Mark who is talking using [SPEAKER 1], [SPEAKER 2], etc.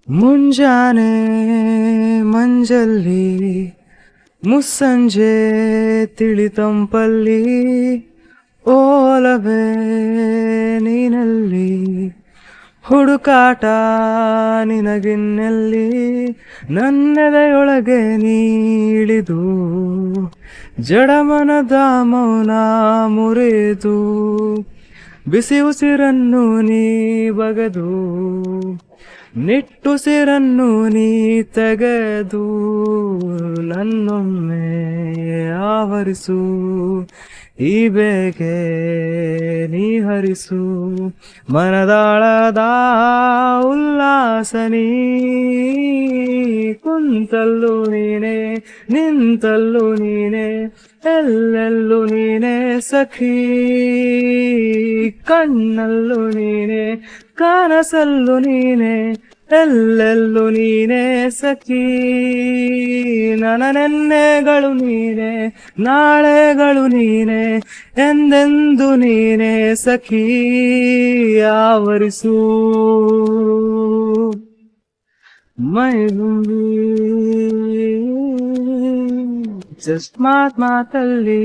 [SPEAKER 1] ಮುಂಜಾನೆ ಮಂಜಲ್ಲಿ ಮುಸ್ಸಂಜೆ ತಿಳಿತಂಪಲ್ಲಿ ಓಲವೇ ನೀನಲ್ಲಿ ಹುಡುಕಾಟ ನಿನಗಿನ್ನೆಲ್ಲಿ ನನ್ನೆದೆಯೊಳಗೆ ನೀಳಿದು ಜಡಮನದ ಮೌನ ಮುರಿದು ಬಿಸಿ ಉಸಿರನ್ನು ನೀ ಬಗದು ನಿಟ್ಟುಸಿರನ್ನು ನೀ ತೆಗೆದು ನನ್ನೊಮ್ಮೆ ಆವರಿಸು ಈ ಬೇಗೆ ನೀ ಹರಿಸು ಮನದಾಳದ ಉಲ್ಲಾಸ ನೀ ಕುಂತಲ್ಲೂ ನೀನೆ ನಿಂತಲ್ಲೂ ನೀನೆ ಎಲ್ಲೆಲ್ಲೂ ನೀನೆ ಸಖಿ ಕಣ್ಣಲ್ಲೂ ನೀನೆ ಕನಸಲ್ಲೂ ನೀನೆ ಎಲ್ಲೆಲ್ಲೂ ನೀನೆ ಸಖಿ ನನ್ನ ನೆನ್ನೆಗಳು ನೀನೆ ನಾಳೆಗಳು ನೀನೆ ಎಂದೆಂದು ನೀನೆ ಸಖಿ ಆವರಿಸು ಮೈಗುಂಬಿ ಜಸ್ಟ್ ಮಾತಲ್ಲಿ